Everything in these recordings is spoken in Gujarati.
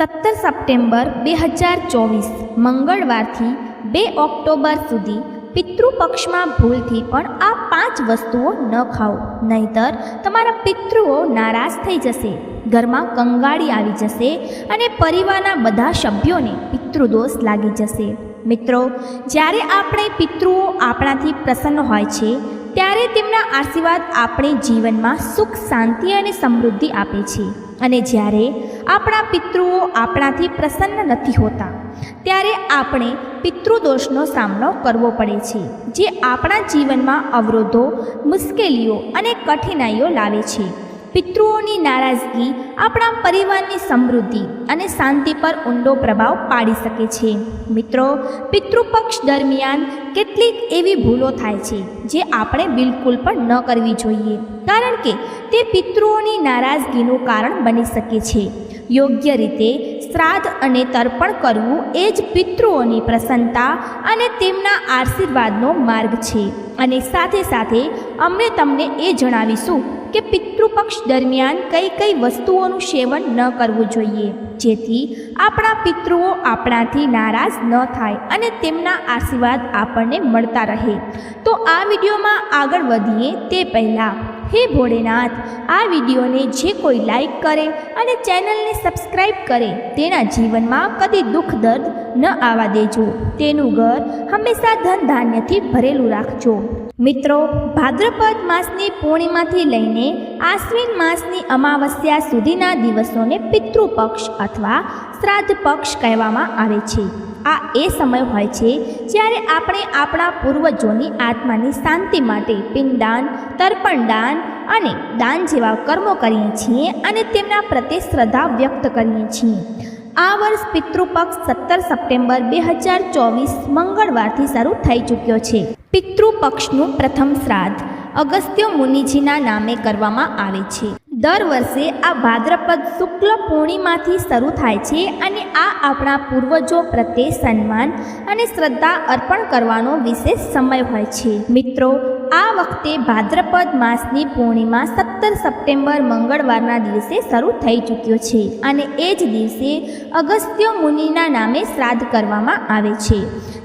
17 સપ્ટેમ્બર 2024 મંગળવારથી 2 ઓક્ટોબર સુધી પિતૃપક્ષમાં ભૂલથી પણ આ 5 વસ્તુઓ ન ખાઓ, નહીંતર તમારા પિતૃઓ નારાજ થઈ જશે, ઘરમાં કંગાળી આવી જશે અને પરિવારના બધા સભ્યોને પિતૃદોષ લાગી જશે. મિત્રો, જ્યારે આપણે પિતૃઓ આપણાથી પ્રસન્ન હોય છે ત્યારે તેમના આશીર્વાદ આપણે જીવનમાં સુખ, શાંતિ અને સમૃદ્ધિ આપે છે. અને જ્યારે આપણા પિતૃઓ આપણાથી પ્રસન્ન નથી હોતા ત્યારે આપણે પિતૃદોષનો સામનો કરવો પડે છે, જે આપણા જીવનમાં અવરોધો, મુશ્કેલીઓ અને કઠિનાઈઓ લાવે છે. પિતૃઓની નારાજગી આપણા પરિવારની સમૃદ્ધિ અને શાંતિ પર ઊંડો પ્રભાવ પાડી શકે છે. મિત્રો, પિતૃપક્ષ દરમિયાન કેટલીક એવી ભૂલો થાય છે જે આપણે બિલકુલ પણ ન કરવી જોઈએ, કારણ કે તે પિતૃઓની નારાજગીનું કારણ બની શકે છે. યોગ્ય રીતે શ્રાદ્ધ અને તર્પણ કરવું એ જ પિતૃઓની પ્રસન્નતા અને તેમના આશીર્વાદનો માર્ગ છે. અને સાથે સાથે અમે તમને એ જણાવીશું કે પિતૃપક્ષ દરમિયાન કઈ કઈ વસ્તુઓનું સેવન ન કરવું જોઈએ, જેથી આપણા પિતૃઓ આપણાથી નારાજ ન થાય અને તેમના આશીર્વાદ આપણને મળતા રહે. તો આ વિડીયોમાં આગળ વધીએ તે પહેલાં, હે ભોળેનાથ, આ વિડીયોને જે કોઈ લાઈક કરે અને ચેનલને સબસ્ક્રાઈબ કરે તેના જીવનમાં કદી દુઃખ દર્દ ન આવવા દેજો. તેનું ઘર હંમેશા ધન ધાન્યથી ભરેલું રાખજો. મિત્રો, ભાદ્રપદ માસની પૂર્ણિમાથી લઈને આશ્વિન માસની અમાવસ્યા સુધીના દિવસોને પિતૃપક્ષ અથવા શ્રાદ્ધ પક્ષ કહેવામાં આવે છે. આ એ સમય હોય છે જ્યારે આપણે આપણા પૂર્વજોની આત્માની શાંતિ માટે પિંડદાન, તર્પણદાન અને દાન જેવા કર્મો કરીએ છીએ અને તેમના પ્રત્યે શ્રદ્ધા વ્યક્ત કરીએ છીએ. આ વર્ષ પિતૃપક્ષ 17 સપ્ટેમ્બર 2024 મંગળવારથી શરૂ થઈ ચૂક્યો છે. પિતૃપક્ષનું પ્રથમ શ્રાદ્ધ અગસ્ત્ય મુનિજીના નામે કરવામાં આવે છે. દર વર્ષે આ ભાદ્રપદ શુક્લ પૂર્ણિમાથી શરૂ થાય છે અને આ આપણા પૂર્વજો પ્રત્યે સન્માન અને શ્રદ્ધા અર્પણ કરવાનો વિશેષ સમય હોય છે. મિત્રો, આ વખતે ભાદ્રપદ માસની પૂર્ણિમા 17 સપ્ટેમ્બર મંગળવારના દિવસે શરૂ થઈ ચૂક્યો છે અને એ જ દિવસે અગસ્ત્ય મુનિના નામે શ્રાદ્ધ કરવામાં આવે છે.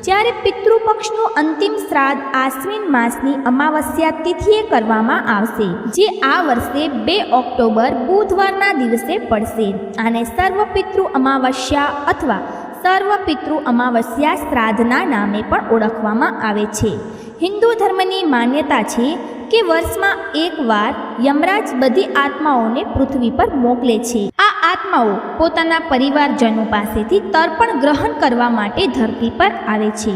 જ્યારે પિતૃપક્ષનું અંતિમ શ્રાદ્ધ આશ્વિન માસની અમાવસ્યા તિથિએ કરવામાં આવશે, જે આ વર્ષે 2 ઓક્ટોબર બુધવારના દિવસે પડશે. આને સર્વપિતૃ અમાવસ્યા અથવા સર્વપિતૃ અમાવસ્યા શ્રાદ્ધના નામે પણ ઓળખવામાં આવે છે. હિન્દુ ધર્મની માન્યતા છે કે વર્ષમાં એકવાર યમરાજ બધી આત્માઓને પૃથ્વી પર મોકલે છે. આ આત્માઓ પોતાના પરિવારજનો પાસેથી તર્પણ ગ્રહણ કરવા માટે ધરતી પર આવે છે.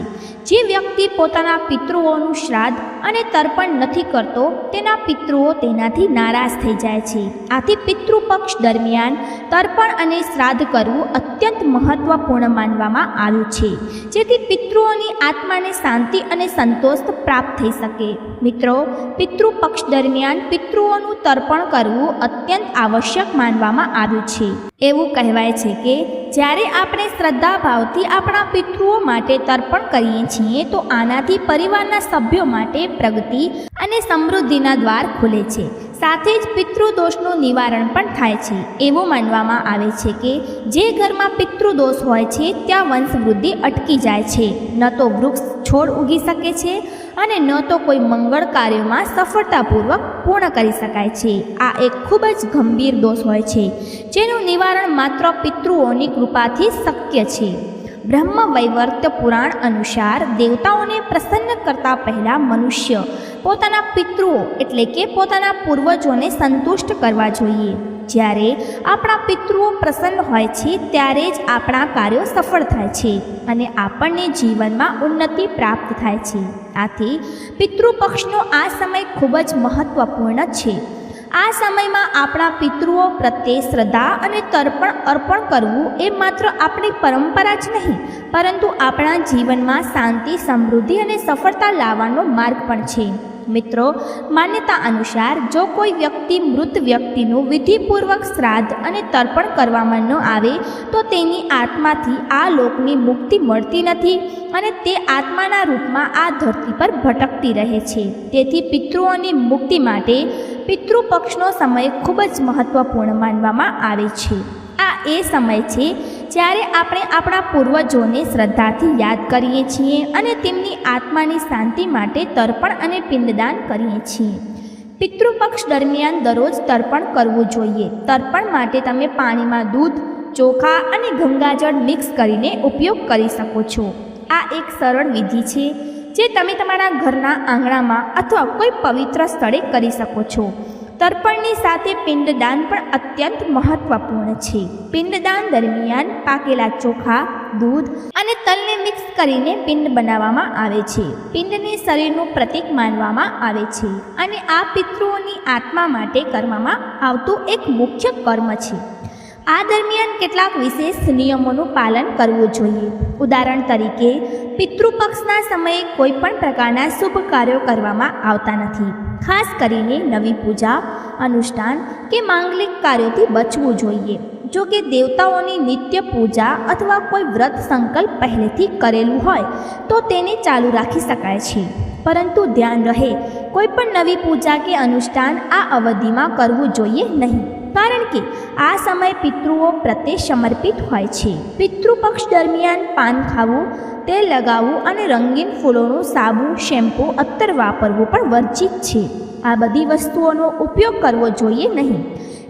જે વ્યક્તિ પોતાના પિતૃઓનું શ્રાદ્ધ અને તર્પણ નથી કરતો તેના પિતૃઓ તેનાથી નારાજ થઈ જાય છે. આથી પિતૃપક્ષ દરમિયાન તર્પણ અને શ્રાદ્ધ કરવું અત્યંત મહત્વપૂર્ણ માનવામાં આવ્યું છે, જેથી પિતૃઓની આત્માને શાંતિ અને સંતોષ પ્રાપ્ત થઈ શકે. મિત્રો, પિતૃપક્ષ દરમિયાન પિતૃઓનું તર્પણ કરવું અત્યંત આવશ્યક માનવામાં આવ્યું છે. એવું કહેવાય છે કે જ્યારે આપણે શ્રદ્ધાભાવથી આપણા પિતૃઓ માટે તર્પણ કરીએ છીએ તો આનાથી પરિવારના સભ્યો માટે પ્રગતિ અને સમૃદ્ધિના દ્વાર ખુલે છે. સાથે જ પિતૃદોષનું નિવારણ પણ થાય છે. એવું માનવામાં આવે છે કે જે ઘરમાં પિતૃદોષ હોય છે ત્યાં વંશવૃદ્ધિ અટકી જાય છે, ન તો વૃક્ષ છોડ ઉગી શકે છે અને ન તો કોઈ મંગળ કાર્યોમાં સફળતાપૂર્વક પૂર્ણ કરી શકાય છે. આ એક ખૂબ જ ગંભીર દોષ હોય છે, જેનું નિવારણ માત્ર પિતૃઓની કૃપાથી શક્ય છે. બ્રહ્મ વૈવર્ત પુરાણ અનુસાર દેવતાઓને પ્રસન્ન કરતા પહેલા મનુષ્ય પોતાના પિતૃઓ એટલે કે પોતાના પૂર્વજોને સંતુષ્ટ કરવા જોઈએ. જ્યારે આપણા પિતૃઓ પ્રસન્ન હોય છે ત્યારે જ આપણા કાર્યો સફળ થાય છે અને આપણને જીવનમાં ઉન્નતિ પ્રાપ્ત થાય છે. આથી પિતૃપક્ષનો આ સમય ખૂબ જ મહત્વપૂર્ણ છે. આ સમયમાં આપણા પિતૃઓ પ્રત્યે શ્રદ્ધા અને તર્પણ અર્પણ કરવું એ માત્ર આપણી પરંપરા જ નહીં, પરંતુ આપણા જીવનમાં શાંતિ, સમૃદ્ધિ અને સફળતા લાવવાનો માર્ગ પણ છે. મિત્રો, માન્યતા અનુસાર જો કોઈ વ્યક્તિ મૃત વ્યક્તિનું વિધિપૂર્વક શ્રાદ્ધ અને તર્પણ કરવામાં ન આવે તો તેની આત્માથી આ લોકની મુક્તિ મળતી નથી અને તે આત્માના રૂપમાં આ ધરતી પર ભટકતી રહે છે. તેથી પિતૃઓની મુક્તિ માટે પિતૃપક્ષનો સમય ખૂબ જ મહત્વપૂર્ણ માનવામાં આવે છે. આ એ સમય છે જ્યારે આપણે આપણા પૂર્વજોને શ્રદ્ધાથી યાદ કરીએ છીએ અને તેમની આત્માની શાંતિ માટે તર્પણ અને પિંડદાન કરીએ છીએ. પિતૃપક્ષ દરમિયાન દરરોજ તર્પણ કરવું જોઈએ. તર્પણ માટે તમે પાણીમાં દૂધ, ચોખા અને ગંગાજળ મિક્સ કરીને ઉપયોગ કરી શકો છો. આ એક સરળ વિધિ છે જે તમે તમારા ઘરના આંગણામાં અથવા કોઈ પવિત્ર સ્થળે કરી શકો છો. તર્પણની સાથે પિંડદાન પણ અત્યંત મહત્વપૂર્ણ છે. પિંડદાન દરમિયાન પાકેલા ચોખા, દૂધ અને તલને મિક્સ કરીને પિંડ બનાવવામાં આવે છે. પિંડને શરીરનું પ્રતીક માનવામાં આવે છે અને આ પિતૃઓની આત્મા માટે કરવામાં આવતું એક મુખ્ય કર્મ છે. આ દરમિયાન કેટલાક વિશેષ નિયમોનું પાલન કરવું જોઈએ. ઉદાહરણ તરીકે, પિતૃપક્ષના સમયે કોઈ પણ પ્રકારના શુભ કાર્યો કરવામાં આવતા નથી. ખાસ કરીને નવી પૂજા, અનુષ્ઠાન કે માંગલિક કાર્યોથી બચવું જોઈએ. જો કે દેવતાઓની નિત્ય પૂજા અથવા કોઈ વ્રત સંકલ્પ પહેલેથી કરેલું હોય તો તેને ચાલુ રાખી શકાય છે. પરંતુ ધ્યાન રહે, કોઈ પણ નવી પૂજા કે અનુષ્ઠાન આ અવધિમાં કરવું જોઈએ નહીં, કારણ કે આ સમય પિતૃઓ પ્રત્યે સમર્પિત હોય છે. પિતૃપક્ષ દરમિયાન પાન ખાવું, તેલ લગાવવું અને રંગીન ફૂલોનું સાબુ, શેમ્પૂ, અત્તર વાપરવું પણ વર્જિત છે. આ બધી વસ્તુઓનો ઉપયોગ કરવો જોઈએ નહીં,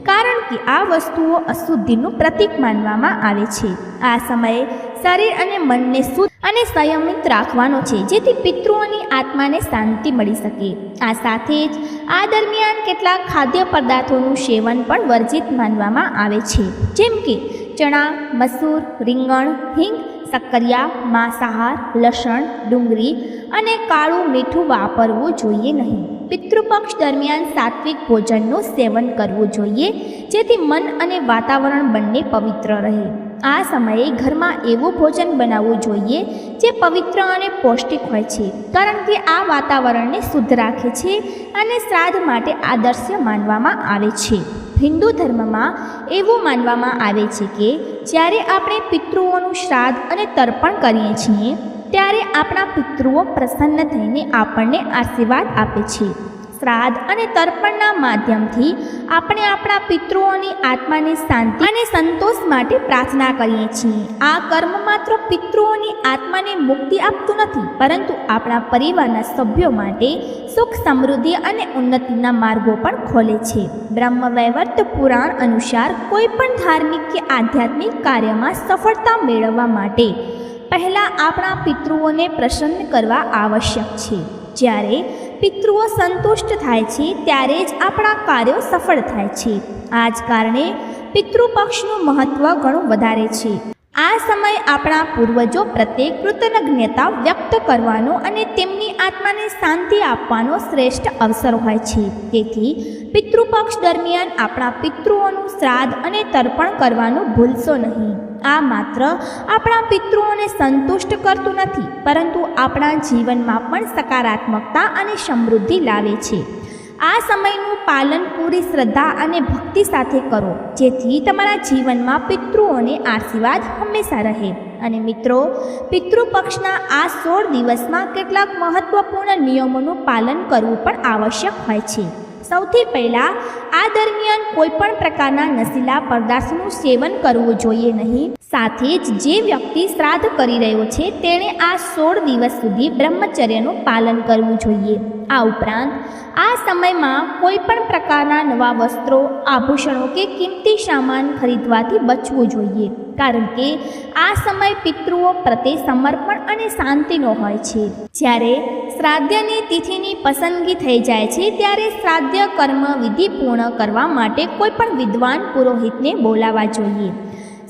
કારણ કે આ વસ્તુઓ અશુદ્ધિનું પ્રતીક માનવામાં આવે છે. આ સમયે શરીર અને મનને શુદ્ધ અને સંયમિત રાખવાનો છે, જેથી પિતૃઓની આત્માને શાંતિ મળી શકે. આ સાથે જ આ દરમિયાન કેટલાક ખાદ્ય પદાર્થોનું સેવન પણ વર્જિત માનવામાં આવે છે, જેમ કે ચણા, મસૂર, રીંગણ, હિંગ, શક્કરિયા, માંસાહાર, લસણ, ડુંગળી અને કાળું મીઠું વાપરવું જોઈએ નહીં. પિતૃપક્ષ દરમિયાન સાત્વિક ભોજનનું સેવન કરવું જોઈએ, જેથી મન અને વાતાવરણ બંને પવિત્ર રહે. આ સમયે ઘરમાં એવું ભોજન બનાવવું જોઈએ જે પવિત્ર અને પૌષ્ટિક હોય છે, કારણ કે આ વાતાવરણને શુદ્ધ રાખે છે અને શ્રાદ્ધ માટે આદર્શ માનવામાં આવે છે. હિન્દુ ધર્મમાં એવું માનવામાં આવે છે કે જ્યારે આપણે પિતૃઓનું શ્રાદ્ધ અને તર્પણ કરીએ છીએ ત્યારે આપણા પિતૃઓ પ્રસન્ન થઈને આપણને આશીર્વાદ આપે છે. શ્રાદ્ધ અને તર્પણના માધ્યમથી આપણે આપણા પિતૃઓની આત્માની શાંતિ અને સંતોષ માટે પ્રાર્થના કરીએ છીએ. આ કર્મ માત્ર પિતૃઓની આત્માને મુક્તિ આપતું નથી, પરંતુ આપણા પરિવારના સભ્યો માટે સુખ, સમૃદ્ધિ અને ઉન્નતિના માર્ગો પણ ખોલે છે. બ્રહ્મવૈવર્ત પુરાણ અનુસાર કોઈ પણ ધાર્મિક કે આધ્યાત્મિક કાર્યમાં સફળતા મેળવવા માટે પહેલાં આપણા પિતૃઓને પ્રસન્ન કરવા આવશ્યક છે. જ્યારે પિતૃઓ સંતુષ્ટ થાય છે ત્યારે જ આપણા કાર્યો સફળ થાય છે. આ જ કારણે પિતૃપક્ષનું મહત્ત્વ ઘણું વધારે છે. આ સમય આપણા પૂર્વજો પ્રત્યે કૃતજ્ઞતા વ્યક્ત કરવાનો અને તેમની આત્માને શાંતિ આપવાનો શ્રેષ્ઠ અવસર હોય છે. તેથી પિતૃપક્ષ દરમિયાન આપણા પિતૃઓનું શ્રાદ્ધ અને તર્પણ કરવાનું ભૂલશો નહીં. આ માત્ર આપણા પિતૃઓને સંતુષ્ટ કરતું નથી, પરંતુ આપણા જીવનમાં પણ સકારાત્મકતા અને સમૃદ્ધિ લાવે છે. આ સમયનું પાલન પૂરી શ્રદ્ધા અને ભક્તિ સાથે કરો, જેથી તમારા જીવનમાં પિતૃઓને આશીર્વાદ હંમેશા રહે. અને મિત્રો, પિતૃપક્ષના આ 16 દિવસમાં કેટલાક મહત્વપૂર્ણ નિયમોનું પાલન કરવું પણ આવશ્યક હોય છે. સૌથી પહેલાં, આ દરમિયાન કોઈ પણ પ્રકારના નશીલા પદાર્થનું સેવન કરવું જોઈએ નહીં. સાથે જ જે વ્યક્તિ શ્રાદ્ધ કરી રહ્યો છે તેણે આ 16 દિવસ સુધી બ્રહ્મચર્યનું પાલન કરવું જોઈએ. આ ઉપરાંત આ સમયમાં કોઈ પણ પ્રકારના નવા વસ્ત્રો, આભૂષણો કે કિંમતી સામાન ખરીદવાથી બચવું જોઈએ, કારણ કે આ સમય પિતૃઓ પ્રત્યે સમર્પણ અને શાંતિનો હોય છે. જ્યારે શ્રાદ્ધની તિથિની પસંદગી થઈ જાય છે ત્યારે શ્રાદ્ધ કર્મ વિધિ પૂર્ણ કરવા માટે કોઈ પણ વિદ્વાન પુરોહિતને બોલાવવા જોઈએ.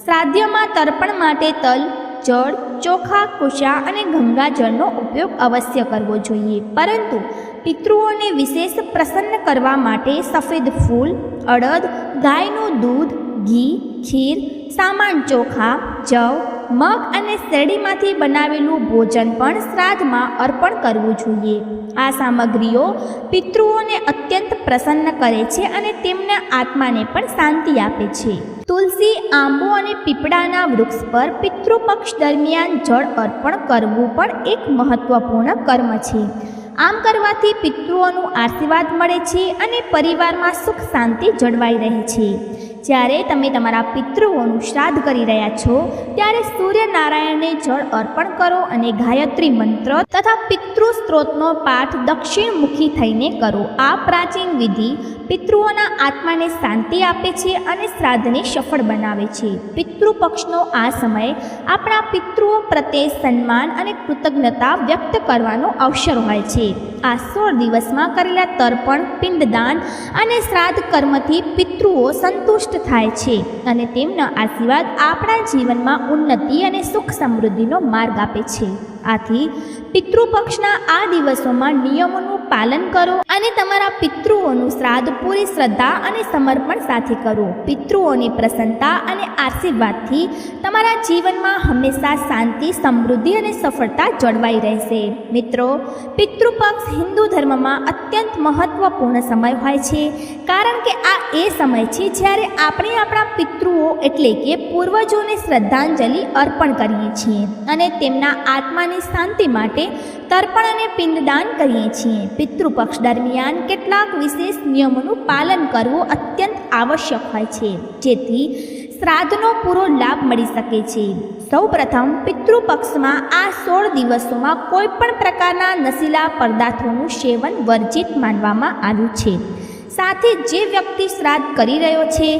શ્રાદ્ધમાં તર્પણ માટે તલ, જળ, ચોખા, કુશા અને ગંગાજળનો ઉપયોગ અવશ્ય કરવો જોઈએ. પરંતુ પિતૃઓને વિશેષ પ્રસન્ન કરવા માટે સફેદ ફૂલ, અડદ, ગાયનું દૂધ, ઘી, ખીર, સામાન ચોખા, જવ, મગ અને શેરડીમાંથી બનાવેલું ભોજન પણ શ્રાદ્ધમાં અર્પણ કરવું જોઈએ. આ સામગ્રીઓ પિતૃઓને અત્યંત પ્રસન્ન કરે છે અને તેમના આત્માને પણ શાંતિ આપે છે. તુલસી, આંબો અને પીપળાના વૃક્ષ પર પિતૃપક્ષ દરમિયાન જળ અર્પણ કરવું પણ એક મહત્વપૂર્ણ કર્મ છે. આમ કરવાથી પિતૃઓનું આશીર્વાદ મળે છે અને પરિવારમાં સુખ શાંતિ જળવાઈ રહે છે. જ્યારે તમે તમારા પિતૃઓનું શ્રાદ્ધ કરી રહ્યા છો ત્યારે સૂર્યનારાયણને જળ અર્પણ કરો અને ગાયત્રી મંત્ર તથા પિતૃ સ્ત્રોતનો પાઠ દક્ષિણમુખી થઈને કરો. આ પ્રાચીન વિધિ પિતૃઓના આત્માને શાંતિ આપે છે અને શ્રાદ્ધને સફળ બનાવે છે. પિતૃપક્ષનો આ સમય આપણા પિતૃઓ પ્રત્યે સન્માન અને કૃતજ્ઞતા વ્યક્ત કરવાનો અવસર હોય છે. આ 16 દિવસમાં કરેલા તર્પણ, પિંડદાન અને શ્રાદ્ધ કર્મથી પિતૃઓ સંતુષ્ટ થાય છે અને તેમના આશીર્વાદ આપણા જીવનમાં ઉન્નતિ અને સુખ સમૃદ્ધિનો માર્ગ આપે છે. આથી પિતૃપક્ષના આ દિવસોમાં નિયમોનું પાલન કરો અને તમારા પિતૃઓનું શ્રાદ્ધ પૂરી શ્રદ્ધા અને સમર્પણ સાથે કરો. પિતૃઓની પ્રસન્નતા અને આશીર્વાદથી તમારા જીવનમાં હંમેશા શાંતિ, સમૃદ્ધિ અને સફળતા જળવાઈ રહેશે. મિત્રો, પિતૃપક્ષ હિન્દુ ધર્મમાં અત્યંત મહત્વપૂર્ણ સમય હોય છે, કારણ કે આ એ સમય છે જ્યારે આપણે આપણા પિતૃઓ એટલે કે પૂર્વજોને શ્રદ્ધાંજલિ અર્પણ કરીએ છીએ અને તેમના આત્માની શાંતિ માટે તર્પણ અને પિંડદાન કરીએ છીએ. પિતૃપક્ષ દરમિયાન કેટલાક વિશેષ નિયમોનું પાલન કરવું અત્યંત આવશ્યક હોય છે, જેથી શ્રાદ્ધનો પૂરો લાભ મળી શકે છે. સૌપ્રથમ, પિતૃપક્ષમાં આ 16 દિવસોમાં કોઈ પણ પ્રકારના નશીલા પદાર્થોનું સેવન વર્જિત માનવામાં આવ્યું છે. સાથે જે વ્યક્તિ શ્રાદ્ધ કરી રહ્યો છે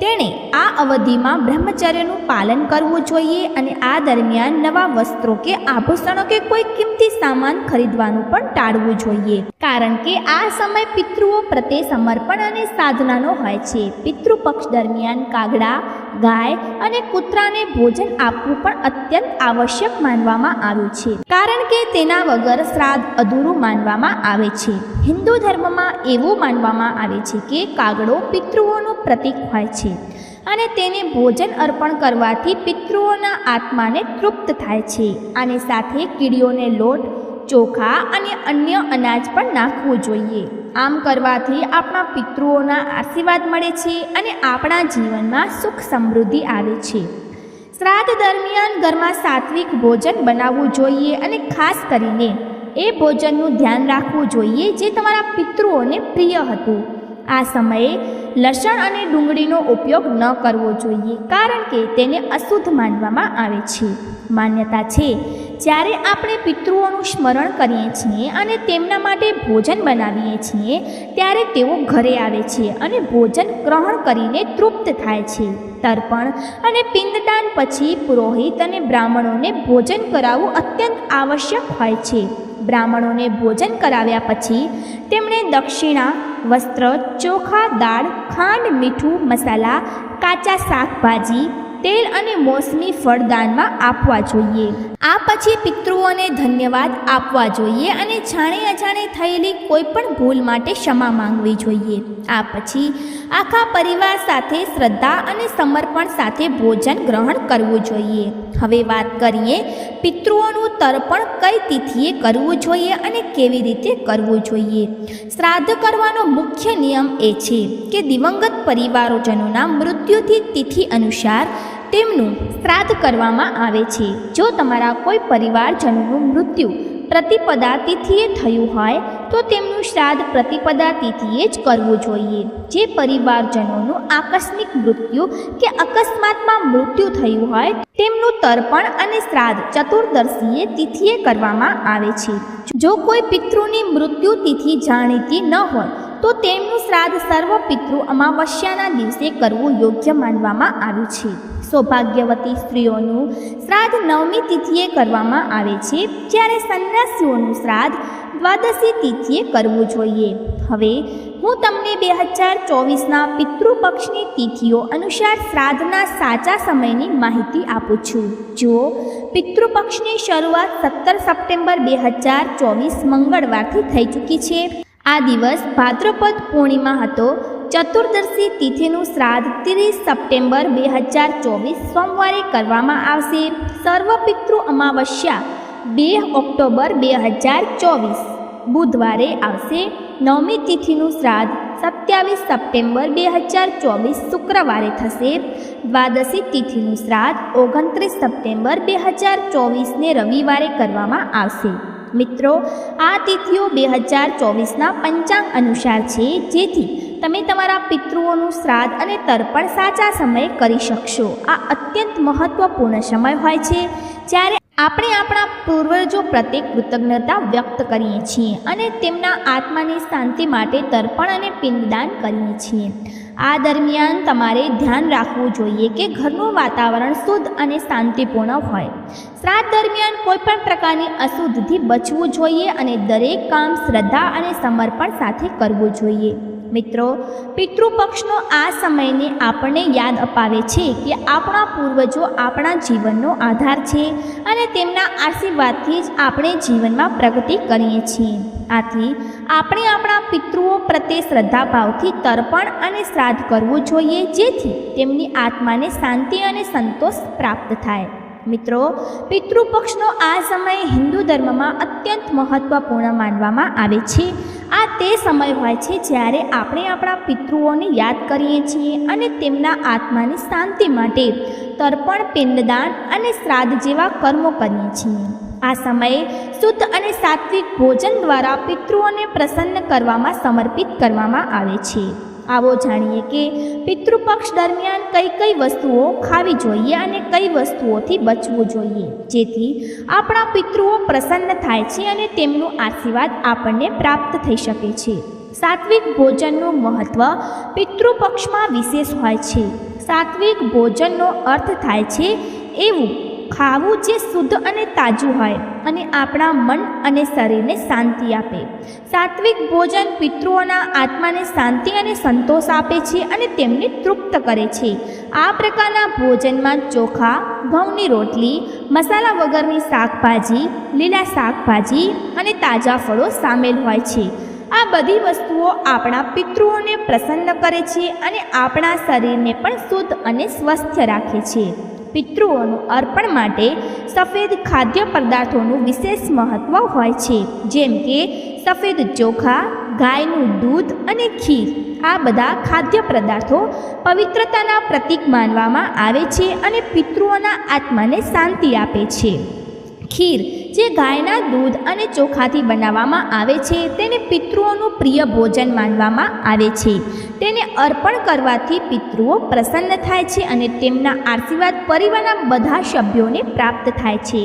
તેણે આ અવધિમાં બ્રહ્મચર્યનું પાલન કરવું જોઈએ અને આ દરમિયાન નવા વસ્ત્રો કે આભૂષણો કે કોઈ કિંમતી સામાન ખરીદવાનું પણ ટાળવું જોઈએ, કારણ કે આ સમય પિતૃઓ પ્રત્યે સમર્પણ અને સાધનાનો હોય છે. પિતૃપક્ષ દરમિયાન કાગડા, ગાય અને કૂતરાને ભોજન આપવું પણ અત્યંત આવશ્યક માનવામાં આવ્યું છે, કારણ કે તેના વગર શ્રાદ્ધ અધૂરું માનવામાં આવે છે. હિન્દુ ધર્મમાં એવું માનવામાં આવે છે કે કાગડો પિતૃઓનું પ્રતીક હોય છે અને તેને ભોજન અર્પણ કરવાથી પિતૃઓના આત્માને તૃપ્ત થાય છે. આની સાથે કીડીઓને લોટ, ચોખા અને અન્ય અનાજ પણ નાખવું જોઈએ. આમ કરવાથી આપણા પિતૃઓના આશીર્વાદ મળે છે અને આપણા જીવનમાં સુખ સમૃદ્ધિ આવે છે. શ્રાદ્ધ દરમિયાન ઘરમાં સાત્વિક ભોજન બનાવવું જોઈએ અને ખાસ કરીને એ ભોજનનું ધ્યાન રાખવું જોઈએ જે તમારા પિતૃઓને પ્રિય હતું. આ સમયે લસણ અને ડુંગળીનો ઉપયોગ ન કરવો જોઈએ, કારણ કે તેને અશુદ્ધ માનવામાં આવે છે. માન્યતા છે જ્યારે આપણે પિતૃઓનું સ્મરણ કરીએ છીએ અને તેમના માટે ભોજન બનાવીએ છીએ ત્યારે તેઓ ઘરે આવે છે અને ભોજન ગ્રહણ કરીને તૃપ્ત થાય છે. તર્પણ અને પિંડદાન પછી પુરોહિત અને બ્રાહ્મણોને ભોજન કરાવવું અત્યંત આવશ્યક હોય છે. બ્રાહ્મણોને ભોજન કરાવ્યા પછી તેમણે દક્ષિણા, વસ્ત્ર, ચોખા, દાળ, ખાંડ, મીઠું, મસાલા, કાચા શાકભાજી, તેલ અને મોસમી ફળ દાનમાં આપવા જોઈએ. આ પછી પિતૃઓને ધન્યવાદ આપવા જોઈએ અને જાણે અજાણે થયેલી કોઈ પણ ભૂલ માટે ક્ષમા માંગવી જોઈએ. આ પછી આખા પરિવાર સાથે શ્રદ્ધા અને સમર્પણ સાથે ભોજન ગ્રહણ કરવું જોઈએ. હવે વાત કરીએ પિતૃઓનું તર્પણ કઈ તિથિએ કરવું જોઈએ અને કેવી રીતે કરવું જોઈએ. શ્રાદ્ધ કરવાનો મુખ્ય નિયમ એ છે કે દિવંગત પરિવારજનોના મૃત્યુથી તિથિ અનુસાર તેમનું શ્રાદ્ધ કરવામાં આવે છે. જો તમારા કોઈ પરિવારજનોનું મૃત્યુ પ્રતિપદા તિથિએ થયું હોય તો તેમનું શ્રાદ્ધ પ્રતિપદા તિથિએ જ કરવું જોઈએ. જે પરિવારજનોનું આકસ્મિક મૃત્યુ કે અકસ્માતમાં મૃત્યુ થયું હોય તેમનું તર્પણ અને શ્રાદ્ધ ચતુર્દશીએ તિથિએ કરવામાં આવે છે. જો કોઈ પિતૃની મૃત્યુ તિથિ જાણીતી ન હોય તો તેમનું શ્રાદ્ધ સર્વ પિતૃ અમાવસ્યાના દિવસે કરવું યોગ્ય માનવામાં આવ્યું છે. સૌભાગ્યવતી સ્ત્રીઓનું શ્રાદ્ધ 9મી તિથિએ કરવામાં આવે છે, જ્યારે સંન્યાસીઓનું શ્રાદ્ધ દ્વાદશી તિથિએ કરવું જોઈએ. હવે હું તમને 2024ના પિતૃપક્ષની તિથિઓ અનુસાર શ્રાદ્ધના સાચા સમયની માહિતી આપું છું. જુઓ, પિતૃપક્ષની શરૂઆત 17 સપ્ટેમ્બર 2024 મંગળવારથી થઈ ચૂકી છે. આ દિવસ ભાદ્રપદ પૂર્ણિમા હતો. ચતુર્દશી તિથિનું શ્રાદ્ધ 30 સપ્ટેમ્બર 2024 સોમવારે કરવામાં આવશે. સર્વપિતૃ અમાવસ્યા 2 ઓક્ટોબર 2024 બુધવારે આવશે. 9મી તિથિનું શ્રાદ્ધ 27 સપ્ટેમ્બર 2024 શુક્રવારે થશે. દ્વાદશી તિથિનું શ્રાદ્ધ 29 સપ્ટેમ્બર 2024ને રવિવારે કરવામાં આવશે. મિત્રો, આ તિથિઓ 2024ના પંચાંગ અનુસાર છે, જેથી તમે તમારા પિતૃઓનું શ્રાદ્ધ અને તર્પણ સાચા સમયે કરી શકશો. આ અત્યંત મહત્વપૂર્ણ સમય હોય છે જ્યારે આપણે આપણા પૂર્વજો પ્રત્યે કૃતજ્ઞતા વ્યક્ત કરીએ છીએ અને તેમના આત્માની શાંતિ માટે તર્પણ અને પિંડદાન કરીએ છીએ. આ દરમિયાન તમારે ધ્યાન રાખવું જોઈએ કે ઘરનું વાતાવરણ શુદ્ધ અને શાંતિપૂર્ણ હોય. શ્રાદ્ધ દરમિયાન કોઈપણ પ્રકારની અશુદ્ધથી બચવું જોઈએ અને દરેક કામ શ્રદ્ધા અને સમર્પણ સાથે કરવું જોઈએ. મિત્રો, પિતૃપક્ષનો આ સમયને આપણને યાદ અપાવે છે કે આપણા પૂર્વજો આપણા જીવનનો આધાર છે અને તેમના આશીર્વાદથી જ આપણે જીવનમાં પ્રગતિ કરીએ છીએ. આથી આપણે આપણા પિતૃઓ પ્રત્યે શ્રદ્ધાભાવથી તર્પણ અને શ્રાદ્ધ કરવું જોઈએ, જેથી તેમની આત્માને શાંતિ અને સંતોષ પ્રાપ્ત થાય. મિત્રો, પિતૃપક્ષનો આ સમય હિન્દુ ધર્મમાં અત્યંત મહત્વપૂર્ણ માનવામાં આવે છે. આ તે સમય હોય છે જ્યારે આપણે આપણા પિતૃઓને યાદ કરીએ છીએ અને તેમના આત્માની શાંતિ માટે તર્પણ, પિંડદાન અને શ્રાદ્ધ જેવા કર્મો કરીએ છીએ. આ સમયે શુદ્ધ અને સાત્વિક ભોજન દ્વારા પિતૃઓને પ્રસન્ન કરવામાં સમર્પિત કરવામાં આવે છે. આવો જાણીએ કે પિતૃપક્ષ દરમિયાન કઈ કઈ વસ્તુઓ ખાવી જોઈએ અને કઈ વસ્તુઓથી બચવું જોઈએ, જેથી આપણા પિતૃઓ પ્રસન્ન થાય છે અને તેમનું આશીર્વાદ આપણને પ્રાપ્ત થઈ શકે છે. સાત્વિક ભોજનનું મહત્ત્વ પિતૃપક્ષમાં વિશેષ હોય છે. સાત્વિક ભોજનનો અર્થ થાય છે એવું ખાવું જે શુદ્ધ અને તાજું હોય અને આપણા મન અને શરીરને શાંતિ આપે. સાત્વિક ભોજન પિતૃઓના આત્માને શાંતિ અને સંતોષ આપે છે અને તેમને તૃપ્ત કરે છે. આ પ્રકારના ભોજનમાં ચોખા, ઘઉંની રોટલી, મસાલા વગરની શાકભાજી, લીલા શાકભાજી અને તાજા ફળો સામેલ હોય છે. આ બધી વસ્તુઓ આપણા પિતૃઓને પ્રસન્ન કરે છે અને આપણા શરીરને પણ શુદ્ધ અને સ્વસ્થ રાખે છે. પિતૃઓનું અર્પણ માટે સફેદ ખાદ્ય પદાર્થોનું વિશેષ મહત્ત્વ હોય છે, જેમ કે સફેદ ચોખા, ગાયનું દૂધ અને ખીર. આ બધા ખાદ્ય પદાર્થો પવિત્રતાના પ્રતીક માનવામાં આવે છે અને પિતૃઓના આત્માને શાંતિ આપે છે. ખીર, જે ગાયના દૂધ અને ચોખાથી બનાવવામાં આવે છે, તેને પિતૃઓનું પ્રિય ભોજન માનવામાં આવે છે. તેને અર્પણ કરવાથી પિતૃઓ પ્રસન્ન થાય છે અને તેમના આશીર્વાદ પરિવારના બધા સભ્યોને પ્રાપ્ત થાય છે.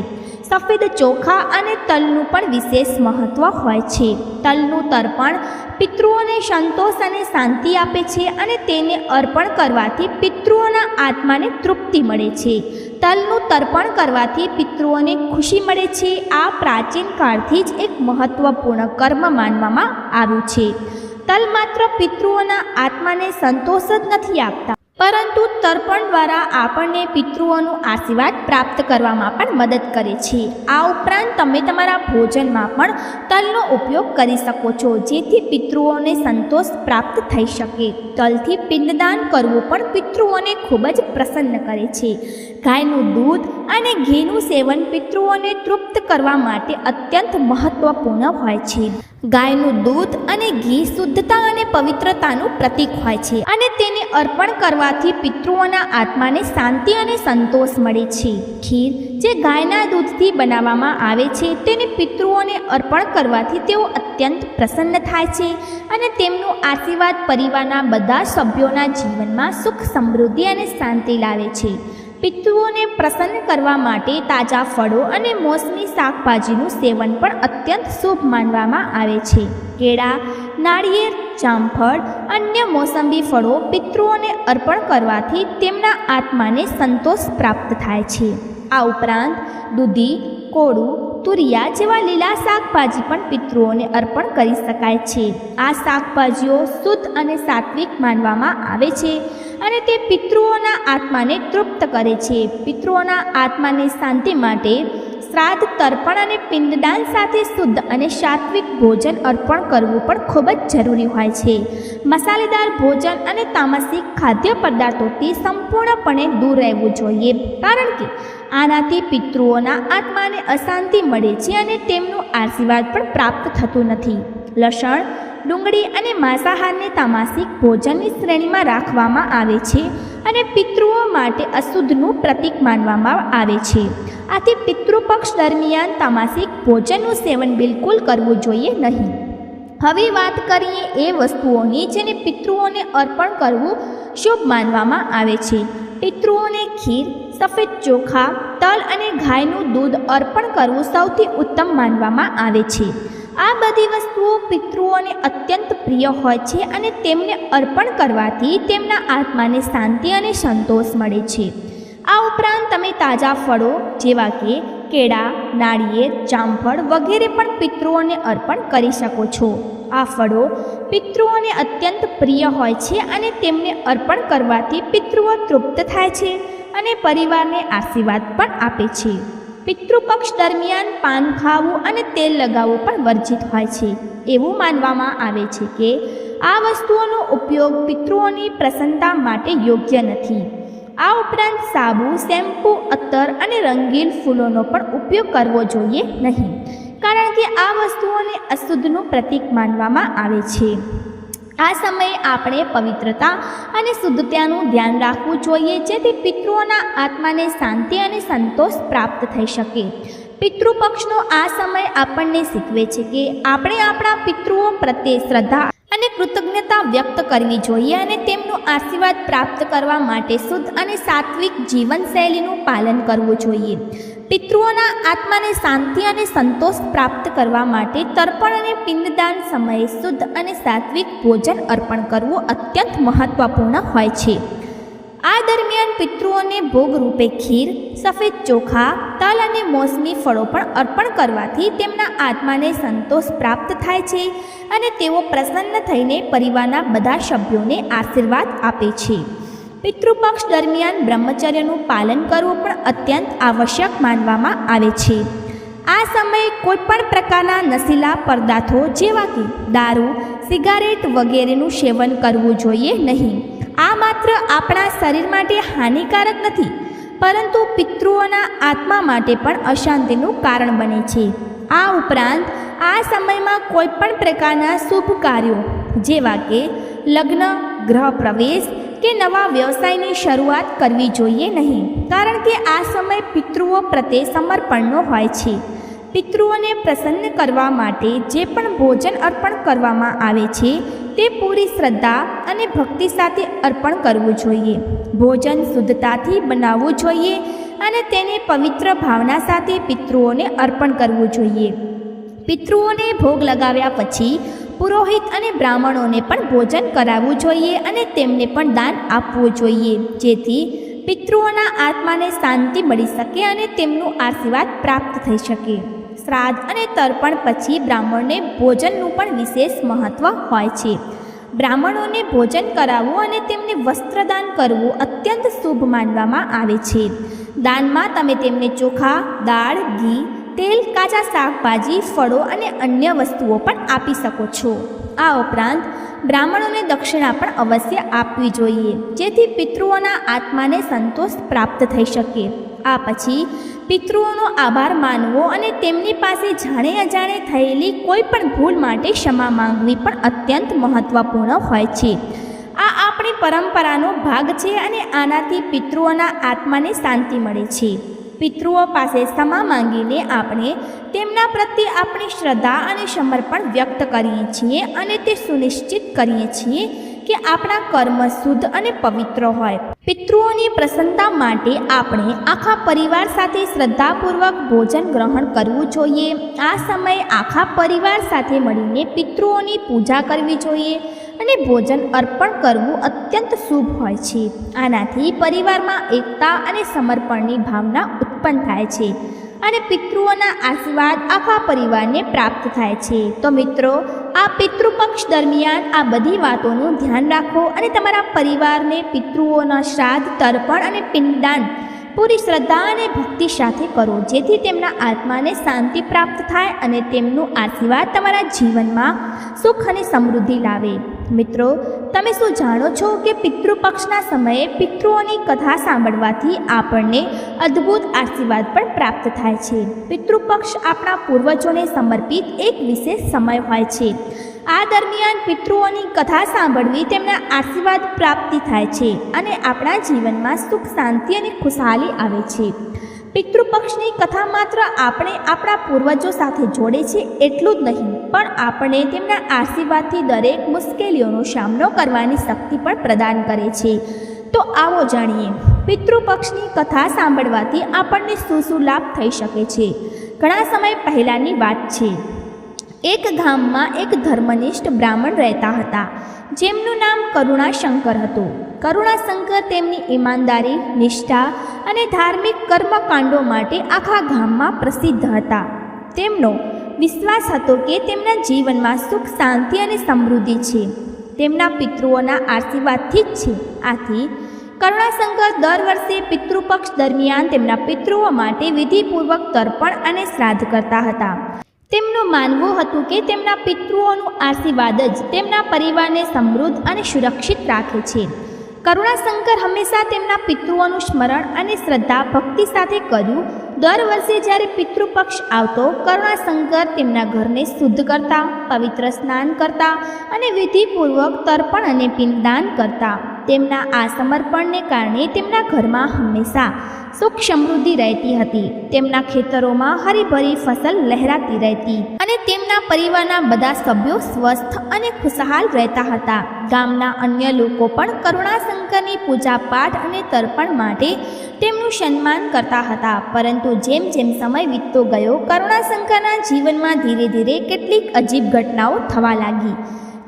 સફેદ ચોખા અને તલનું પણ વિશેષ મહત્ત્વ હોય છે. તલનું તર્પણ પિતૃઓને સંતોષ અને શાંતિ આપે છે અને તેને અર્પણ કરવાથી પિતૃઓના આત્માને તૃપ્તિ મળે છે. તલનું તર્પણ કરવાથી પિતૃઓને ખુશી મળે છે. આ પ્રાચીન કાળથી જ એક મહત્ત્વપૂર્ણ કર્મ માનવામાં આવ્યું છે. તલ માત્ર પિતૃઓના આત્માને સંતોષ જ નથી આપતા, પરંતુ તર્પણ દ્વારા આપણને પિતૃઓનું આશીર્વાદ પ્રાપ્ત કરવામાં પણ મદદ કરે છે. આ ઉપરાંત તમે તમારા ભોજનમાં પણ તલનો ઉપયોગ કરી શકો છો, જેથી પિતૃઓને સંતોષ પ્રાપ્ત થઈ શકે. તલથી પિંડદાન કરવું પણ પિતૃઓને ખૂબ જ પ્રસન્ન કરે છે. ગાયનું દૂધ અને ઘીનું સેવન પિતૃઓને તૃપ્ત કરવા માટે અત્યંત મહત્વપૂર્ણ હોય છે. ગાયનું દૂધ અને ઘી શુદ્ધતા અને પવિત્રતાનું પ્રતીક હોય છે અને તેને અર્પણ કરવાથી પિતૃઓના આત્માને શાંતિ અને સંતોષ મળે છે. ખીર, જે ગાયના દૂધથી બનાવવામાં આવે છે, તેને પિતૃઓને અર્પણ કરવાથી તેઓ અત્યંત પ્રસન્ન થાય છે અને તેમનું આશીર્વાદ પરિવારના બધા સભ્યોના જીવનમાં સુખ, સમૃદ્ધિ અને શાંતિ લાવે છે. પિતૃઓને પ્રસન્ન કરવા માટે તાજા ફળો અને મોસમી શાકભાજીનું સેવન પણ અત્યંત શુભ માનવામાં આવે છે. કેળા, નાળિયેર, જામફળ, અન્ય મોસંબી ફળો પિતૃઓને અર્પણ કરવાથી તેમના આત્માને સંતોષ પ્રાપ્ત થાય છે. આ ઉપરાંત દૂધી, કોળું, તુરિયા જેવા લીલા શાકભાજી પણ પિતૃઓને અર્પણ કરી શકાય છે. આ શાકભાજીઓ શુદ્ધ અને સાત્વિક માનવામાં આવે છે અને તે પિતૃઓના આત્માને તૃપ્ત કરે છે. પિતૃઓના આત્માની શાંતિ માટે શ્રાદ્ધ, તર્પણ અને પિંડદાન સાથે શુદ્ધ અને સાત્વિક ભોજન અર્પણ કરવું પણ ખૂબ જ જરૂરી હોય છે. મસાલેદાર ભોજન અને તામસિક ખાદ્ય પદાર્થોથી સંપૂર્ણપણે દૂર રહેવું જોઈએ, કારણ કે આનાથી પિતૃઓના આત્માને અશાંતિ મળે છે અને તેમનું આશીર્વાદ પણ પ્રાપ્ત થતું નથી. લસણ, ડુંગળી અને માંસાહારને તામસિક ભોજનની શ્રેણીમાં રાખવામાં આવે છે અને પિતૃઓ માટે અશુદ્ધનું પ્રતીક માનવામાં આવે છે. આથી પિતૃપક્ષ દરમિયાન તામસિક ભોજનનું સેવન બિલકુલ કરવું જોઈએ નહીં. હવે વાત કરીએ એ વસ્તુઓની જેને પિતૃઓને અર્પણ કરવું શુભ માનવામાં આવે છે. પિતૃઓને ખીર, સફેદ ચોખા, તલ અને ગાયનું દૂધ અર્પણ કરવું સૌથી ઉત્તમ માનવામાં આવે છે. આ બધી વસ્તુઓ પિતૃઓને અત્યંત પ્રિય હોય છે અને તેમને અર્પણ કરવાથી તેમના આત્માને શાંતિ અને સંતોષ મળે છે. આ ઉપરાંત તમે તાજા ફળો જેવા કે કેળા, નાળિયેર, જામફળ વગેરે પણ પિતૃઓને અર્પણ કરી શકો છો. આ ફળો પિતૃઓને અત્યંત પ્રિય હોય છે અને તેમને અર્પણ કરવાથી પિતૃઓ તૃપ્ત થાય છે અને પરિવારને આશીર્વાદ પણ આપે છે. પિતૃપક્ષ દરમિયાન પાન ખાવું અને તેલ લગાવવું પણ વર્જિત હોય છે. એવું માનવામાં આવે છે કે આ વસ્તુઓનો ઉપયોગ પિતૃઓની પ્રસન્નતા માટે યોગ્ય નથી. આ ઉપરાંત સાબુ, શેમ્પૂ, અત્તર અને રંગીન ફૂલોનો પણ ઉપયોગ કરવો જોઈએ નહીં, કારણ કે આ વસ્તુઓને અશુદ્ધનું પ્રતીક માનવામાં આવે છે. આ સમયે આપણે પવિત્રતા અને શુદ્ધતાનું ધ્યાન રાખવું જોઈએ, જેથી પિતૃઓના આત્માને શાંતિ અને સંતોષ પ્રાપ્ત થઈ શકે. પિતૃપક્ષનો આ સમય આપણને શીખવે છે કે આપણે આપણા પિતૃઓ પ્રત્યે શ્રદ્ધા અને કૃતજ્ઞતા વ્યક્ત કરવી જોઈએ અને તેમનો આશીર્વાદ પ્રાપ્ત કરવા માટે શુદ્ધ અને સાત્વિક જીવનશૈલીનું પાલન કરવું જોઈએ. પિતૃઓના આત્માને શાંતિ અને સંતોષ પ્રાપ્ત કરવા માટે તર્પણ અને પિંડદાન સમયે શુદ્ધ અને સાત્વિક ભોજન અર્પણ કરવું અત્યંત મહત્વપૂર્ણ હોય છે. આ દરમિયાન પિતૃઓને ભોગ રૂપે ખીર, સફેદ ચોખા, તલ અને મોસમી ફળો પણ અર્પણ કરવાથી તેમના આત્માને સંતોષ પ્રાપ્ત થાય છે અને તેઓ પ્રસન્ન થઈને પરિવારના બધા સભ્યોને આશીર્વાદ આપે છે. પિતૃપક્ષ દરમિયાન બ્રહ્મચર્યનું પાલન કરવું પણ અત્યંત આવશ્યક માનવામાં આવે છે. આ સમયે કોઈપણ પ્રકારના નશીલા પદાર્થો જેવા કે દારૂ, સિગારેટ વગેરેનું સેવન કરવું જોઈએ નહીં. આ માત્ર આપણા શરીર માટે હાનિકારક નથી, પરંતુ પિતૃઓના આત્મા માટે પણ અશાંતિનું કારણ બને છે. આ ઉપરાંત આ સમયમાં કોઈપણ પ્રકારના શુભ કાર્યો જેવા કે લગ્ન, ગૃહ પ્રવેશ કે નવા વ્યવસાયની શરૂઆત કરવી જોઈએ નહીં, કારણ કે આ સમય પિતૃઓ પ્રત્યે સમર્પણનો હોય છે. પિતૃઓને પ્રસન્ન કરવા માટે જે પણ ભોજન અર્પણ કરવામાં આવે છે તે પૂરી શ્રદ્ધા અને ભક્તિ સાથે અર્પણ કરવું જોઈએ. ભોજન શુદ્ધતાથી બનાવવું જોઈએ અને તેને પવિત્ર ભાવના સાથે પિતૃઓને અર્પણ કરવું જોઈએ. પિતૃઓને ભોગ લગાવ્યા પછી પુરોહિત અને બ્રાહ્મણોને પણ ભોજન કરાવવું જોઈએ અને તેમને પણ દાન આપવું જોઈએ, જેથી પિતૃઓના આત્માને શાંતિ મળી શકે અને તેમનું આશીર્વાદ પ્રાપ્ત થઈ શકે. શ્રાદ્ધ અને તર્પણ પછી બ્રાહ્મણને ભોજનનું પણ વિશેષ મહત્ત્વ હોય છે. બ્રાહ્મણોને ભોજન કરાવવું અને તેમને વસ્ત્રદાન કરવું અત્યંત શુભ માનવામાં આવે છે. દાનમાં તમે તેમને ચોખા, દાળ, ઘી, તેલ, કાચા શાકભાજી, ફળો અને અન્ય વસ્તુઓ પણ આપી શકો છો. આ ઉપરાંત બ્રાહ્મણોને દક્ષિણા પણ અવશ્ય આપવી જોઈએ, જેથી પિતૃઓના આત્માને સંતોષ પ્રાપ્ત થઈ શકે. આ પછી પિતૃઓનો આભાર માનવો અને તેમની પાસે જાણે અજાણે થયેલી કોઈ પણ ભૂલ માટે ક્ષમા માંગવી પણ અત્યંત મહત્ત્વપૂર્ણ હોય છે. આ આપણી પરંપરાનો ભાગ છે અને આનાથી પિતૃઓના આત્માને શાંતિ મળે છે. પિતૃઓ પાસે ક્ષમા માંગીને આપણે તેમના પ્રત્યે આપણી શ્રદ્ધા અને સમર્પણ વ્યક્ત કરીએ છીએ અને તે સુનિશ્ચિત કરીએ છીએ કે આપણા કર્મ શુદ્ધ અને પવિત્ર હોય. પિતૃઓની પ્રસન્નતા માટે આપણે આખા પરિવાર સાથે શ્રદ્ધાપૂર્વક ભોજન ગ્રહણ કરવું જોઈએ. આ સમયે આખા પરિવાર સાથે મળીને પિતૃઓની પૂજા કરવી જોઈએ અને ભોજન અર્પણ કરવું અત્યંત શુભ હોય છે. આનાથી પરિવારમાં એકતા અને સમર્પણની ભાવના ઉત્પન્ન થાય છે અને પિતૃઓના આશીર્વાદ આખા પરિવારને પ્રાપ્ત થાય છે. તો મિત્રો, આ પિતૃપક્ષ દરમિયાન આ બધી વાતોનું ધ્યાન રાખો અને તમારા પરિવારને પિતૃઓના શ્રાદ્ધ, તર્પણ અને પિંડદાન પૂરી શ્રદ્ધા અને ભક્તિ સાથે કરો, જેથી તેમના આત્માને શાંતિ પ્રાપ્ત થાય અને તેમનું આશીર્વાદ તમારા જીવનમાં સુખ અને સમૃદ્ધિ લાવે. મિત્રો, તમે શું જાણો છો કે પિતૃપક્ષના સમયે પિતૃઓની કથા સાંભળવાથી આપણને અદ્ભુત આશીર્વાદ પણ પ્રાપ્ત થાય છે. પિતૃપક્ષ આપણા પૂર્વજોને સમર્પિત એક વિશેષ સમય હોય છે. આ દરમિયાન પિતૃઓની કથા સાંભળવી તેમના આશીર્વાદ પ્રાપ્તિ થાય છે અને આપણા જીવનમાં સુખ, શાંતિ અને ખુશહાલી આવે છે. પિતૃપક્ષની કથા માત્ર આપણે આપણા પૂર્વજો સાથે જોડે છે એટલું જ નહીં, પણ આપણે તેમના આશીર્વાદથી દરેક મુશ્કેલીઓનો સામનો કરવાની શક્તિ પણ પ્રદાન કરે છે. તો આવો જાણીએ, પિતૃપક્ષની કથા સાંભળવાથી આપણને શું લાભ થઈ શકે છે. ઘણા સમય પહેલાંની વાત છે. એક ગામમાં એક ધર્મનિષ્ઠ બ્રાહ્મણ રહેતા હતા, જેમનું નામ કરુણાશંકર હતું. કરુણાશંકર તેમની ઈમાનદારી, નિષ્ઠા અને ધાર્મિક કર્મકાંડો માટે આખા ગામમાં પ્રસિદ્ધ હતા. તેમનો વિશ્વાસ હતો કે તેમના જીવનમાં સુખ, શાંતિ અને સમૃદ્ધિ છે. તેમના પિતૃઓના આશીર્વાદથી જ છે. આથી કરુણાશંકર દર વર્ષે પિતૃપક્ષ દરમિયાન તેમના પિતૃઓ માટે વિધિપૂર્વક તર્પણ અને શ્રાદ્ધ કરતા હતા. તેમનું માનવું હતું કે તેમના પિતૃઓનું આશીર્વાદ જ તેમના પરિવારને સમૃદ્ધ અને સુરક્ષિત રાખે છે. કરુણાશંકર હંમેશા તેમના પિતૃઓનું સ્મરણ અને શ્રદ્ધા ભક્તિ સાથે કર્યું. દર વર્ષે જ્યારે પિતૃપક્ષ આવતો, કરુણાશંકર તેમના ઘરને શુદ્ધ કરતા, પવિત્ર સ્નાન કરતા અને વિધિપૂર્વક તર્પણ અને પિંડદાન કરતા. તેમના આ સમર્પણને કારણે તેમના ઘરમાં હંમેશા સુખ સમૃદ્ધિ રહેતી હતી. તેમના ખેતરોમાં હરીભરી ફસલ લહેરાતી રહેતી અને તેમના પરિવારના બધા સભ્યો સ્વસ્થ અને ખુશહાલ રહેતા હતા. ગામના અન્ય લોકો પણ કરુણાશંકરની પૂજા પાઠ અને તર્પણ માટે તેમનું સન્માન કરતા હતા. પરંતુ જેમ જેમ સમય વીતતો ગયો, કરુણાશંકરના જીવનમાં ધીરે ધીરે કેટલીક અજીબ ઘટનાઓ થવા લાગી.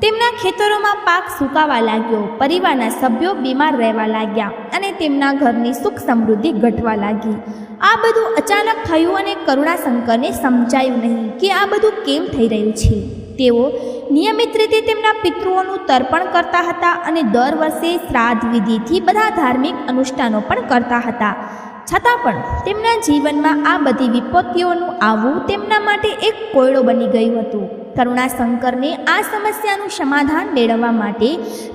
તેમના ખેતરોમાં પાક સુકાવા લાગ્યો, પરિવારના સભ્યો બીમાર રહેવા લાગ્યા અને તેમના ઘરની સુખ સમૃદ્ધિ ઘટવા લાગી. આ બધું અચાનક થયું અને કરુણાશંકરને સમજાયું નહીં કે આ બધું કેમ થઈ રહ્યું છે. તેઓ નિયમિત રીતે તેમના પિતૃઓનું તર્પણ કરતા હતા અને દર વર્ષે શ્રાદ્ધ વિધિથી બધા ધાર્મિક અનુષ્ઠાનો પણ કરતા હતા. છતાં પણ તેમના જીવનમાં આ બધી વિપત્તિઓનું આવવું તેમના માટે એક કોયડો બની ગયું હતું. કરુણાશંકરને આ સમસ્યાનું સમાધાન મેળવવા માટે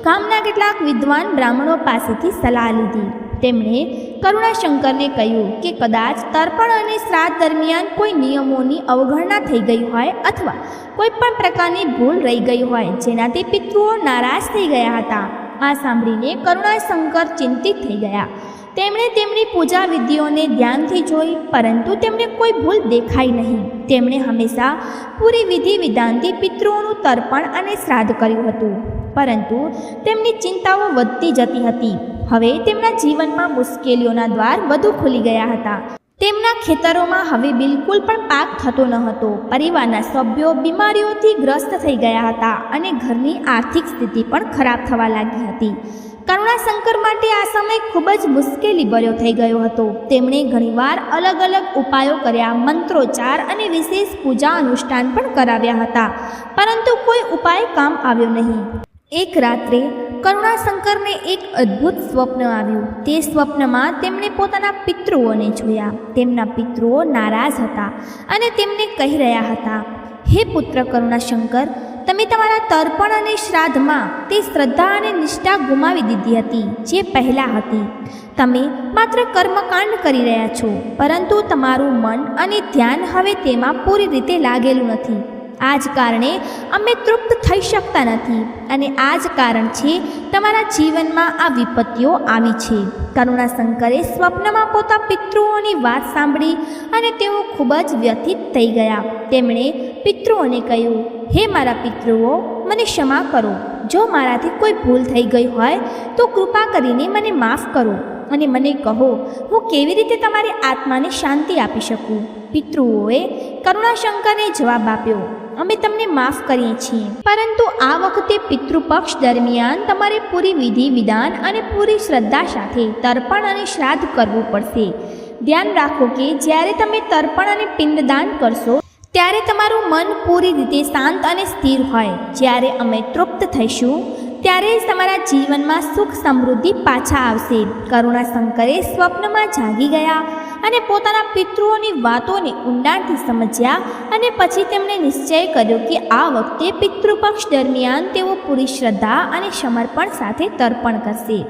ગામના કેટલાક વિદ્વાન બ્રાહ્મણો પાસેથી સલાહ લીધી. તેમણે કરુણાશંકરને કહ્યું કે કદાચ તર્પણ અને શ્રાદ્ધ દરમિયાન કોઈ નિયમોની અવગણના થઈ ગઈ હોય અથવા કોઈ પણ પ્રકારની ભૂલ રહી ગઈ હોય, જેનાથી પિતૃઓ નારાજ થઈ ગયા હતા. આ સાંભળીને કરુણાશંકર ચિંતિત થઈ ગયા. તેમણે તેમની પૂજા વિધિઓને ધ્યાનથી જોઈ, પરંતુ તેમને કોઈ ભૂલ દેખાઈ નહીં. તેમણે હંમેશા પૂરી વિધિ વિધાનથી પિતૃઓનું તર્પણ અને શ્રાદ્ધ કર્યું હતું, પરંતુ તેમની ચિંતાઓ વધતી જતી હતી. હવે તેમના જીવનમાં મુશ્કેલીઓના દ્વાર વધુ ખુલી ગયા હતા. તેમના ખેતરોમાં હવે બિલકુલ પણ પાક થતો ન હતો. પરિવારના સભ્યો બીમારીઓથી ગ્રસ્ત થઈ ગયા હતા અને ઘરની આર્થિક સ્થિતિ પણ ખરાબ થવા લાગી હતી. કરુણાશંકર માટે આ સમય ખૂબ જ મુશ્કેલી ભર્યો થઈ ગયો હતો. તેમણે ઘણીવાર અલગ અલગ ઉપાયો કર્યા, મંત્રોચ્ચાર અને વિશેષ પૂજા અનુષ્ઠાન પણ કરાવ્યા હતા, પરંતુ કોઈ ઉપાય કામ આવ્યો નહીં. એક રાત્રે કરુણાશંકરને એક અદ્ભુત સ્વપ્ન આવ્યું. તે સ્વપ્નમાં તેમણે પોતાના પિતૃઓને જોયા. તેમના પિતૃઓ નારાજ હતા અને તેમને કહી રહ્યા હતા, હે પુત્ર કરુણાશંકર, તમે તમારા તર્પણ અને શ્રાદ્ધમાં તે શ્રદ્ધા અને નિષ્ઠા ગુમાવી દીધી હતી જે પહેલાં હતી. તમે માત્ર કર્મકાંડ કરી રહ્યા છો, પરંતુ તમારું મન અને ધ્યાન હવે તેમાં પૂરી રીતે લાગેલું નથી. આ જ કારણે અમે તૃપ્ત થઈ શકતા નથી અને આ જ કારણ છે તમારા જીવનમાં આ વિપત્તિઓ આવી છે. કરુણાશંકરે સ્વપ્નમાં પોતા પિતૃઓની વાત સાંભળી અને તેઓ ખૂબ જ વ્યથિત થઈ ગયા. તેમણે પિતૃઓને કહ્યું, હે મારા પિતૃઓ, મને ક્ષમા કરો. જો મારાથી કોઈ ભૂલ થઈ ગઈ હોય તો કૃપા કરીને મને માફ કરો અને મને કહો, હું કેવી રીતે તમારી આત્માને શાંતિ આપી શકું. પિતૃઓએ કરુણાશંકરને જવાબ આપ્યો, અમે તમને માફ કરીએ છીએ, પરંતુ આ વખતે પિતૃપક્ષ દરમિયાન તમારે પૂરી વિધિ વિધાન અને પૂરી શ્રદ્ધા સાથે તર્પણ અને શ્રાદ્ધ કરવું પડશે. ધ્યાન રાખો કે જ્યારે તમે તર્પણ અને પિંડદાન કરશો ત્યારે તમારું મન પૂરી રીતે શાંત અને સ્થિર હોય. જ્યારે અમે તૃપ્ત થઈશું ત્યારે જ તમારા જીવનમાં સુખ સમૃદ્ધિ પાછા આવશે. કરુણાશંકરે સ્વપ્નમાં જાગી ગયા અને પોતાના પિતૃઓની વાતોને ઊંડાણથી સમજ્યા અને પછી તેમણે નિશ્ચય કર્યો કે આ વખતે પિતૃપક્ષ દરમિયાન તેઓ પૂરી શ્રદ્ધા અને સમર્પણ સાથે તર્પણ કરશે.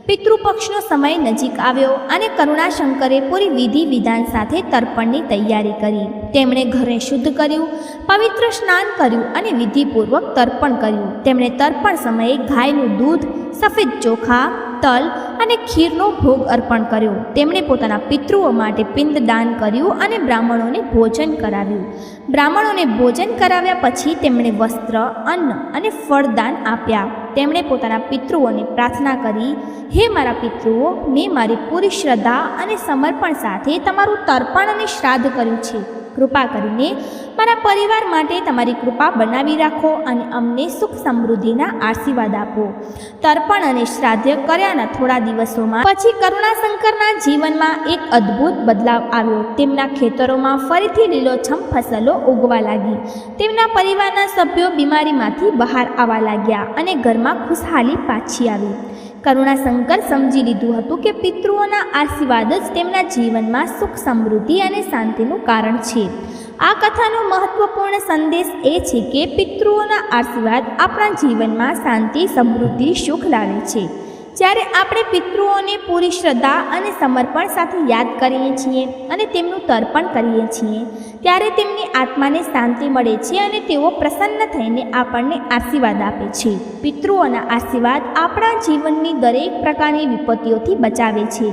પિતૃપક્ષનો સમય નજીક આવ્યો અને કરુણાશંકરે પૂરી વિધિ વિધાન સાથે તર્પણની તૈયારી કરી. તેમણે ઘરને શુદ્ધ કર્યું, પવિત્ર સ્નાન કર્યું અને વિધિપૂર્વક તર્પણ કર્યું. તેમણે તર્પણ સમયે ગાયનું દૂધ, સફેદ ચોખા, તલ અને ખીરનો ભોગ અર્પણ કર્યો. તેમણે પોતાના પિતૃઓ માટે પિંડદાન કર્યું અને બ્રાહ્મણોને ભોજન કરાવ્યું. બ્રાહ્મણોને ભોજન કરાવ્યા પછી તેમણે વસ્ત્ર, અન્ન અને ફળદાન આપ્યા. તેમણે પોતાના પિતૃઓને પ્રાર્થના કરી, હે મારા પિતૃઓ, મેં મારી પૂરી શ્રદ્ધા અને સમર્પણ સાથે તમારું તર્પણ અને શ્રાદ્ધ કર્યું છે. કૃપા કરીને મારા પરિવાર માટે તમારી કૃપા બનાવી રાખો અને અમને સુખ સમૃદ્ધિના આશીર્વાદ આપો. તર્પણ અને શ્રાદ્ધ કર્યાના થોડા દિવસોમાં પછી કરુણાશંકરના જીવનમાં એક અદ્ભુત બદલાવ આવ્યો. તેમના ખેતરોમાં ફરીથી લીલોછમ ફસલો ઉગવા લાગી. તેમના પરિવારના સભ્યો બીમારીમાંથી બહાર આવવા લાગ્યા અને ઘરમાં ખુશહાલી પાછી આવી. કરુણાશંકર સમજી લીધું હતું કે પિતૃઓના આશીર્વાદ જ તેમના જીવનમાં સુખ સમૃદ્ધિ અને શાંતિનું કારણ છે. આ કથાનો મહત્વપૂર્ણ સંદેશ એ છે કે પિતૃઓના આશીર્વાદ આપણા જીવનમાં શાંતિ, સમૃદ્ધિ, સુખ લાવે છે. જ્યારે આપણે પિતૃઓને પૂરી શ્રદ્ધા અને સમર્પણ સાથે યાદ કરીએ છીએ અને તેમનું તર્પણ કરીએ છીએ, ત્યારે તેમની આત્માને શાંતિ મળે છે અને તેઓ પ્રસન્ન થઈને આપણને આશીર્વાદ આપે છે. પિતૃઓના આશીર્વાદ આપણા જીવનની દરેક પ્રકારની વિપત્તિઓથી બચાવે છે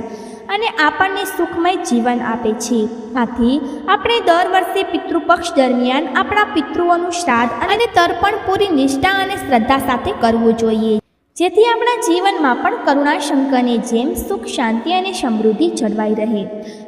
અને આપણને સુખમય જીવન આપે છે. આથી આપણે દર વર્ષે પિતૃપક્ષ દરમિયાન આપણા પિતૃઓનું શ્રાદ્ધ અને તર્પણ પૂરી નિષ્ઠા અને શ્રદ્ધા સાથે કરવું જોઈએ, જેથી આપણા જીવનમાં પણ કરુણાશંકરની જેમ સુખ, શાંતિ અને સમૃદ્ધિ જળવાઈ રહે.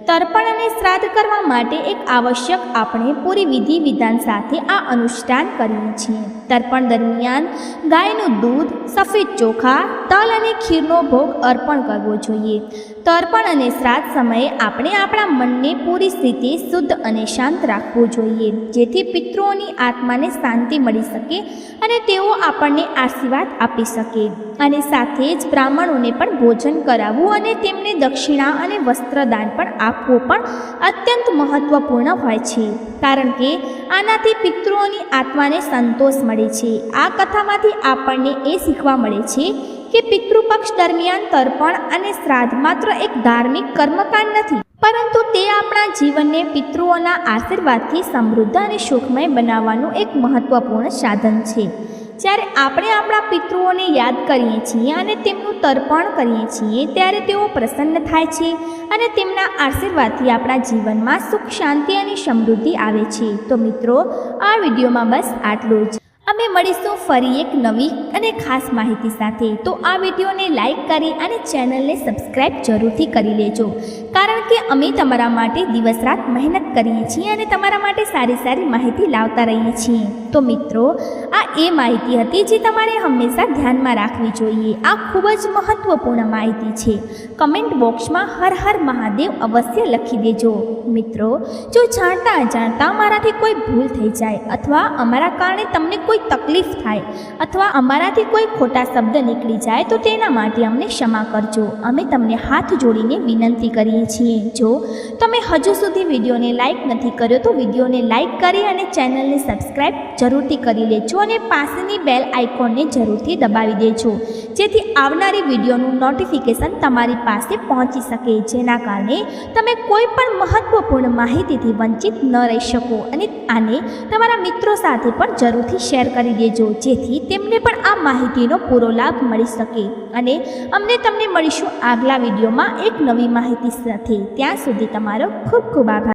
તર્પણ અને શ્રાદ્ધ કરવા માટે એક આવશ્યક આપણે પૂરી વિધિ વિધાન સાથે આ અનુષ્ઠાન કરીએ છીએ. તર્પણ દરમિયાન ગાયનું દૂધ, સફેદ ચોખા, તલ અને ખીરનો ભોગ અર્પણ કરવો જોઈએ. તર્પણ અને શ્રાદ્ધ સમયે આપણે આપણા મનને પૂરી રીતે શુદ્ધ અને શાંત રાખવું જોઈએ, જેથી પિતૃઓની આત્માને શાંતિ મળી શકે અને તેઓ આપણને આશીર્વાદ આપી શકે. અને સાથે જ બ્રાહ્મણોને પણ ભોજન કરાવવું અને તેમને દક્ષિણા અને વસ્ત્રદાન પણ આપવું પણ અત્યંત મહત્વપૂર્ણ હોય છે, કારણ કે આનાથી પિતૃઓની આત્માને સંતોષ મળે છે. આ કથામાંથી આપણને એ શીખવા મળે છે કે પિતૃપક્ષ દરમિયાન તર્પણ અને શ્રાદ્ધ માત્ર એક ધાર્મિક કર્મકાંડ નથી, પરંતુ તે આપણા જીવનને પિતૃઓના આશીર્વાદથી સમૃદ્ધ અને સુખમય બનાવવાનું એક મહત્વપૂર્ણ સાધન છે. જ્યારે આપણે આપણા પિતૃઓને યાદ કરીએ છીએ અને તેમનું તર્પણ કરીએ છીએ, ત્યારે તેઓ પ્રસન્ન થાય છે અને તેમના આશીર્વાદથી આપણા જીવનમાં સુખ, શાંતિ અને સમૃદ્ધિ આવે છે. તો મિત્રો, આ વિડીયોમાં બસ આટલું જ. અમે મળીશું ફરી એક નવી અને ખાસ માહિતી સાથે. તો આ વિડીયોને લાઈક કરી અને ચેનલને સબસ્ક્રાઈબ જરૂરથી કરી લેજો, કારણ કે અમે તમારા માટે દિવસ રાત મહેનત કરીએ છીએ અને તમારા માટે સારી સારી માહિતી લાવતા રહીએ છીએ. તો મિત્રો, આ એ માહિતી હતી જે તમારે હંમેશા ધ્યાનમાં રાખવી જોઈએ. આ ખૂબ જ મહત્વપૂર્ણ માહિતી છે. કમેન્ટ બોક્સમાં હર હર મહાદેવ અવશ્ય લખી દેજો. મિત્રો, જો જાણતા અજાણતા અમારાથી કોઈ ભૂલ થઈ જાય અથવા અમારા કારણે તમને કોઈ તકલીફ થાય અથવા અમારાથી કોઈ ખોટા શબ્દ નીકળી જાય, તો તેના માટે અમને ક્ષમા કરજો. અમે તમને હાથ જોડીને વિનંતી કરીએ છીએ. જો તમે હજુ સુધી વિડીયોને લાઈક નથી કર્યો, તો વિડીયોને લાઈક કરી અને ચેનલને સબસ્ક્રાઈબ જરૂરથી કરી લેજો અને પાસેની બેલ આઇકોનને જરૂરથી દબાવી દેજો, જેથી આવનારી વિડીયોનું નોટિફિકેશન તમારી પાસે પહોંચી શકે, જેના કારણે તમે કોઈ પણ મહત્વપૂર્ણ માહિતીથી વંચિત ન રહી શકો. અને આને તમારા મિત્રો સાથે પણ જરૂરથી શેર કરી દેજો, જેથી તેમને પણ આ માહિતીનો પૂરો લાભ મળી શકે. અને અમને તમને મળીશું આગલા વિડીયોમાં એક નવી માહિતી સાથે. ત્યાં સુધી તમારો ખૂબ ખૂબ આભાર.